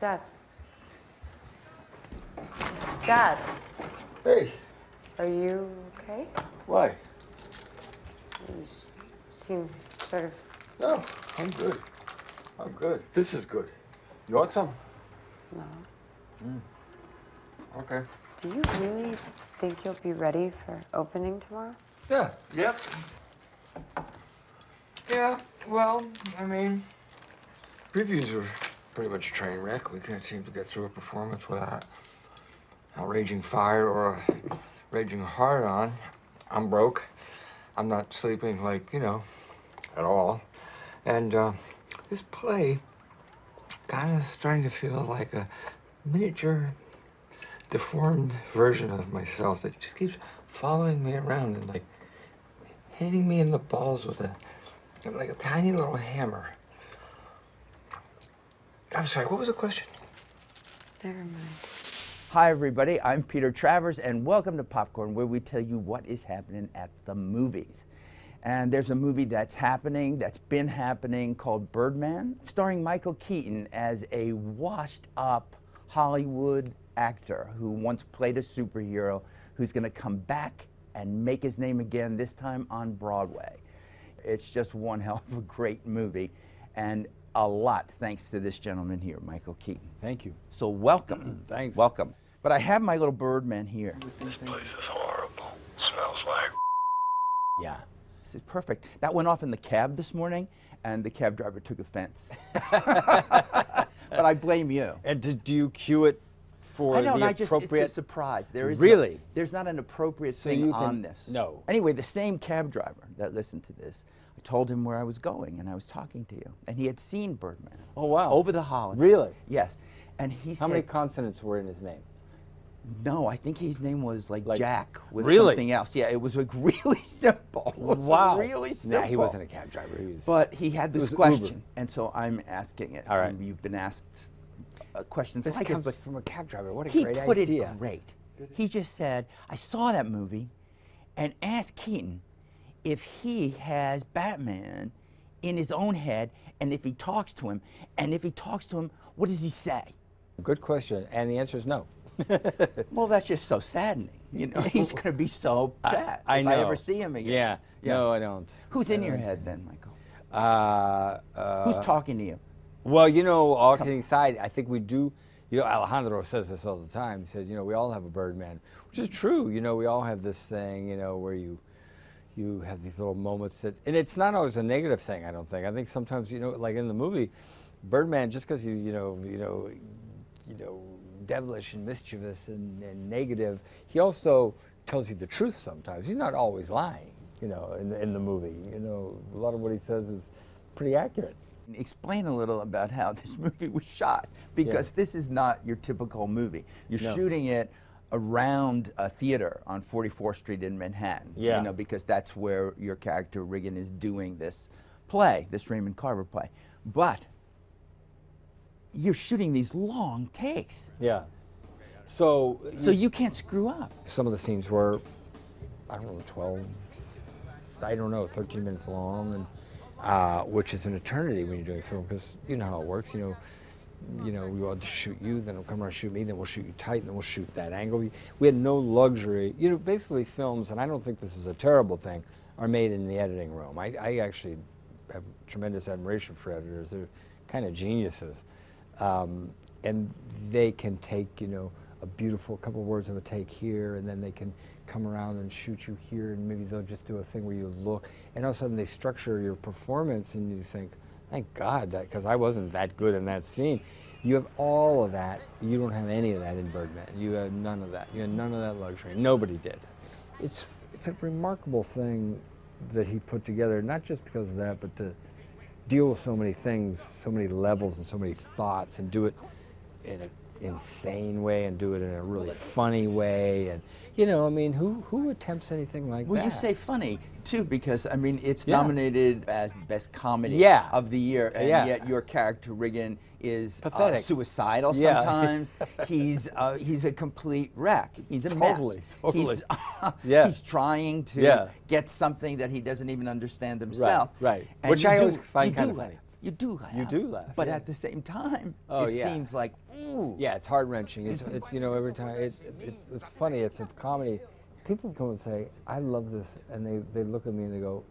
Dad. Dad. Hey. Are you okay? Why? You seem sort of... No, I'm good. I'm good. This is good. You want some? No. Okay. Do you really think you'll be ready for opening tomorrow? Yeah. Yep. Yeah, well, I mean, previews were pretty much a train wreck. We can't seem to get through a performance without a raging fire or a raging heart on. I'm broke. I'm not sleeping, like, at all. And this play kind of starting to feel like a miniature, deformed version of myself that just keeps following me around and, like, hitting me in the balls with like a tiny little hammer. I'm sorry, what was the question? Never mind. Hi everybody, I'm Peter Travers and welcome to Popcorn, where we tell you what is happening at the movies. And there's a movie that's been happening, called Birdman, starring Michael Keaton as a washed up Hollywood actor who once played a superhero who's gonna come back and make his name again, this time on Broadway. It's just one hell of a great movie, and a lot thanks to this gentleman here, Michael Keaton. Thank you. So welcome. Thanks. Welcome. But I have my little Birdman here. This place is horrible. Smells like... Yeah. This is perfect. That went off in the cab this morning, and the cab driver took offense. But I blame you. And do you cue it for I don't, the I appropriate... just, it's a surprise. There is Really? there's not an appropriate So thing you on can- this. no. Anyway, the same cab driver that listened to this, I told him where I was going, and I was talking to you. And he had seen Birdman. Oh, wow. Over the holidays. Really? Yes. And he said... How many consonants were in his name? No, I think his name was like, Like- Jack with Really? something else. Yeah, it was like really simple. It was Wow. really simple. Nah, he wasn't a cab driver. He was... But he had this was question, Uber. and so I'm asking it. All right. And you've been asked questions This like it, comes but from a cab driver. What a he great put idea. it great. He just said, I saw that movie and asked Keaton if he has Batman in his own head, and if he talks to him, and if he talks to him, what does he say? Good question, and the answer is no. Well, that's just so saddening. You know, he's going to be so sad I if know. I ever see him again. Yeah. Yeah. No, I don't. Who's in I your don't. head then, Michael? Who's Who's talking to you? Well, all kidding aside, I think we do. Alejandro says this all the time. He says, we all have a Birdman, which is true. We all have this thing, where you have these little moments that, and it's not always a negative thing. I don't think. I think sometimes, like in the movie, Birdman, just because he's, devilish and mischievous and negative, he also tells you the truth sometimes. He's not always lying, in the movie. A lot of what he says is pretty accurate. Explain a little about how this movie was shot, because this is not your typical movie. You're shooting it around a theater on 44th Street in Manhattan, because that's where your character Riggin is doing this play, this Raymond Carver play. But you're shooting these long takes. Yeah. So you can't screw up. Some of the scenes were, I don't know, 12, 13 minutes long, and which is an eternity when you're doing film, because you know how it works. We will just shoot you, then it'll come around and shoot me, then we'll shoot you tight, and then we'll shoot that angle. We had no luxury. Basically films, and I don't think this is a terrible thing, are made in the editing room. I actually have tremendous admiration for editors. They're kind of geniuses. And they can take, a beautiful couple words of a take here, and then they can come around and shoot you here, and maybe they'll just do a thing where you look, and all of a sudden they structure your performance, and you think, thank God, because I wasn't that good in that scene. You have all of that. You don't have any of that in Birdman. You have none of that. You have none of that luxury. Nobody did. It's a remarkable thing that he put together, not just because of that, but to deal with so many things, so many levels, and so many thoughts, and do it in an insane way, and do it in a really funny way, and who attempts anything like that? Well, you say funny too, because it's nominated as best comedy of the year, and yet your character Riggin is pathetic, suicidal sometimes. He's a complete wreck. He's a mess. Totally. He's trying to get something that he doesn't even understand himself. Right. And Which I always find kind of funny. you do laugh. You do laugh, But yeah. at the same time, Oh, it yeah. seems like, ooh. Yeah, it's heart-wrenching. It's you know, every time, it's funny, it's a comedy. People come and say, I love this, and they look at me and they go,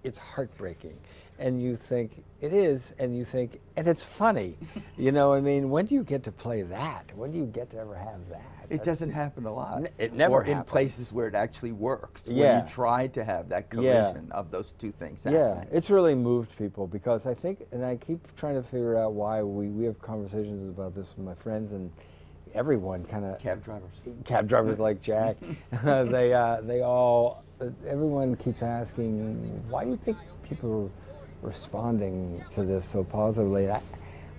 it's heartbreaking. And you think, it is, and you think, and it's funny. You know, I mean, when do you get to play that? When do you get to ever have that? It doesn't happen a lot. It never Or in happens. places where it actually works. When Yeah. you try to have that Yeah. collision of those two things Yeah, happening. it's really moved people because I think, and I keep trying to figure out why we have conversations about this with my friends and everyone kind of cab drivers like Jack. they all everyone keeps asking, why do you think people are responding to this so positively? And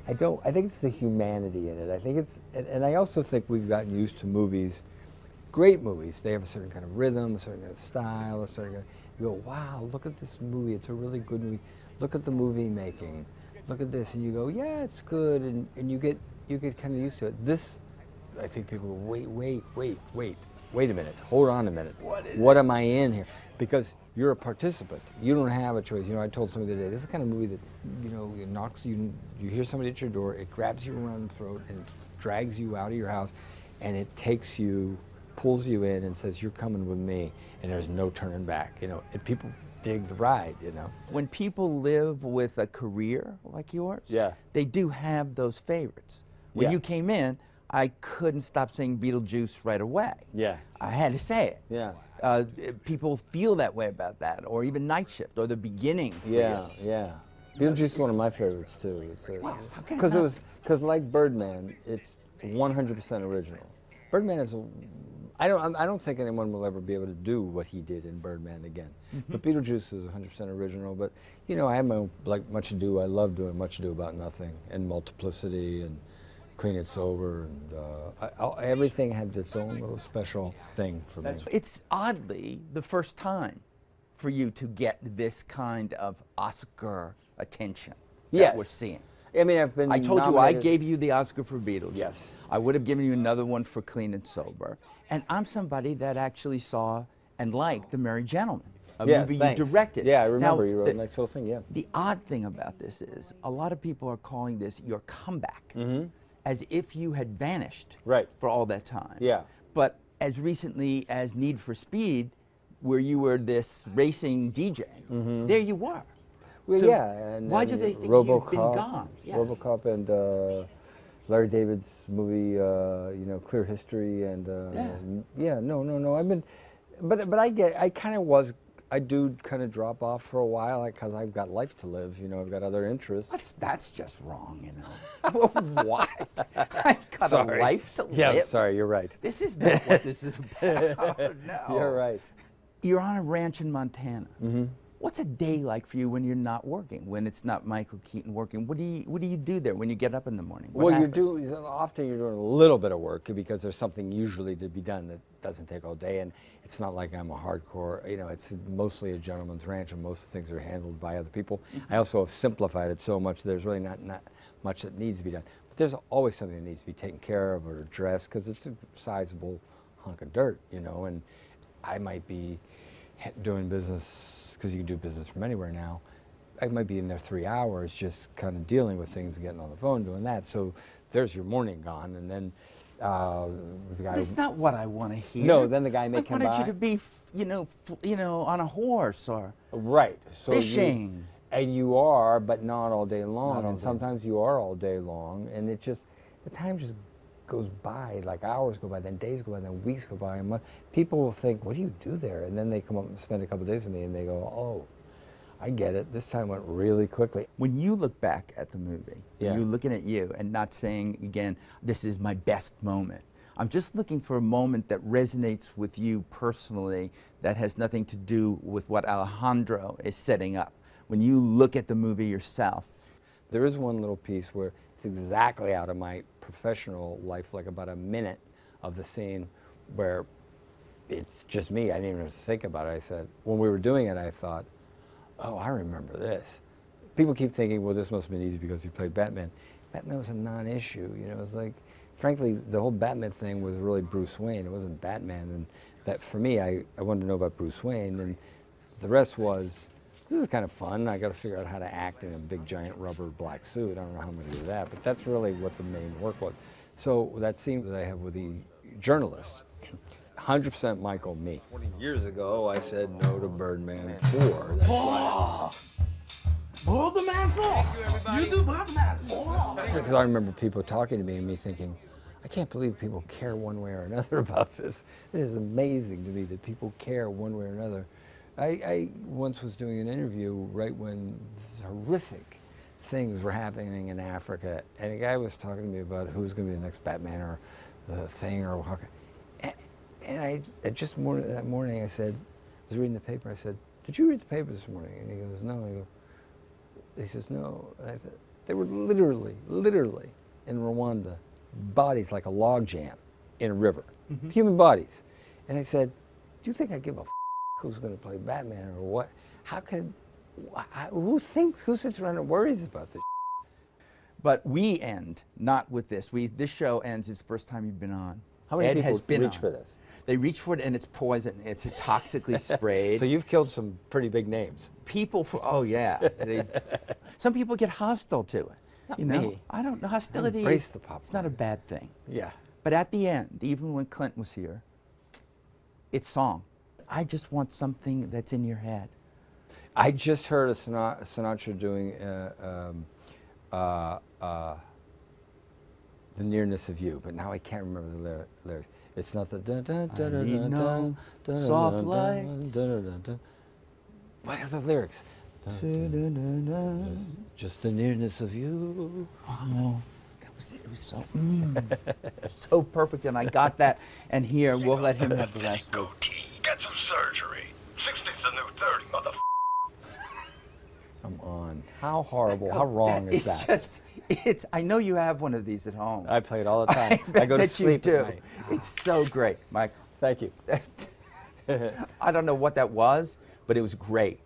I think it's the humanity in it. I think it's, and I also think we've gotten used to movies. Great movies, they have a certain kind of rhythm, a certain kind of style, a certain kind of, you go, wow, look at this movie, it's a really good movie. Look at the movie making. Look at this, and you go, yeah, it's good, and you get kind of used to it. This, I think people go, wait a minute, hold on a minute. What am I in here? Because you're a participant. You don't have a choice. You know, I told somebody the other day, this is the kind of movie that, you know, it knocks you, you hear somebody at your door, it grabs you around the throat, and it drags you out of your house, and it takes you, pulls you in and says, you're coming with me, and there's no turning back, you know, and people dig the ride, you know. When people live with a career like yours, Yeah. they do have those favorites. When Yeah. you came in, I couldn't stop saying Beetlejuice right away. Yeah. I had to say it. Yeah. People feel that way about that, or even Night Shift, or the beginning. For Yeah, you. yeah. Beetlejuice is one of my favorites too. Wow, how can it Because not? because like Birdman, it's 100% original. Birdman is I don't think anyone will ever be able to do what he did in Birdman again. But Beetlejuice is 100% original. But you know, I have my own, like Much Ado. I love doing Much Ado About Nothing and Multiplicity and Clean It Sober, and everything had its own little special thing for me. It's oddly the first time for you to get this kind of Oscar attention that Yes. we're seeing. I mean, I've been. I told you I gave you the Oscar for Beetlejuice. Yes. I would have given you another one for Clean and Sober. And I'm somebody that actually saw and liked The Merry Gentleman, a Yes, movie thanks. you directed. Yeah, I remember Now, you wrote a nice little thing. Yeah. The odd thing about this is a lot of people are calling this your comeback, as if you had vanished Right. for all that time. Yeah. But as recently as Need for Speed, where you were this racing DJ, there you were. Well, So yeah, and why and do they think RoboCop, you've been gone? Yeah. RoboCop and Larry David's movie, you know, Clear History, and no. I've been, but I kind of was. I do kind of drop off for a while because I've got life to live. You know, I've got other interests. That's just wrong, you know. What? I've got a life to Yeah, live. sorry, you're right. This is not what this is about. No. You're right. You're on a ranch in Montana. What's a day like for you when you're not working? When it's not Michael Keaton working? What do you do there when you get up in the morning? What Well, happens? often you're doing a little bit of work because there's something usually to be done that doesn't take all day, and it's not like I'm a hardcore, you know, it's mostly a gentleman's ranch and most things are handled by other people. I also have simplified it so much there's really not much that needs to be done. But there's always something that needs to be taken care of or addressed because it's a sizable hunk of dirt, you know, and I might be doing business, because you can do business from anywhere now. I might be in there 3 hours just kind of dealing with things and getting on the phone doing that. So there's your morning gone, and then the guy. That's not what I want to hear. No, then the guy may I come wanted by. you to be, on a horse or Right. So fishing. And you are, but not all day long. Not all And day. sometimes you are all day long, and it just, the time just goes by, like hours go by, then days go by, then weeks go by, and people will think, what do you do there? And then they come up and spend a couple of days with me, and they go, oh, I get it. This time went really quickly. When you look back at the movie, Yeah. you're looking at you and not saying, again, this is my best moment. I'm just looking for a moment that resonates with you personally that has nothing to do with what Alejandro is setting up. When you look at the movie yourself. There is one little piece where it's exactly out of my professional life, like about a minute of the scene where it's just me. I didn't even have to think about it. I said, when we were doing it, I thought, oh, I remember this. People keep thinking, well, this must have been easy because you played Batman. Batman was a non-issue, you know. It was like, frankly, the whole Batman thing was really Bruce Wayne. It wasn't Batman. And that, for me, I wanted to know about Bruce Wayne, and the rest was this is kind of fun. I got to figure out how to act in a big giant rubber black suit. I don't know how I'm going to do that, but that's really what the main work was. So that scene that I have with the journalists, 100% Michael, me. 20 years ago, I said no to Birdman 4. That's why. Birdman 4! You do Birdman 4! Because I remember people talking to me and me thinking, I can't believe people care one way or another about this. It is amazing to me that people care one way or another. I once was doing an interview right when these horrific things were happening in Africa, and a guy was talking to me about who's going to be the next Batman or the Thing or Hawkeye. And I just that morning I said, I was reading the paper, I said, did you read the paper this morning? And he goes, no. He says, no. And I said, they were literally in Rwanda, bodies like a log jam in a river, human bodies. And I said, do you think I give a who's going to play Batman or what? How can, who sits around and worries about this? But we end not with this. This show ends. It's the first time you've been on. How many Ed people has been reach on. for this? They reach for it, and it's poison. It's toxically sprayed. So you've killed some pretty big names. People, oh yeah. Some people get hostile to it. Not you know, me. I don't know. Hostility. Embrace the popcorn. It's not a bad thing. Yeah. But at the end, even when Clint was here, it's song. I just want something that's in your head. I just heard a Sinatra doing The Nearness of You, but now I can't remember the lyrics. It's not the dun dun dun dun need dun no dun soft dun lights. dun dun dun dun. What are the lyrics? Just the nearness of you. Oh, it was so so perfect, and I got that. And here, we'll let him have the last word. Get some surgery. 60's the new 30, motherfucker. Come on. How horrible, how wrong is that? It's just, I know you have one of these at home. I play it all the time. I go to bet sleep you do. at night. It's so great, Mike. Thank you. I don't know what that was, but it was great.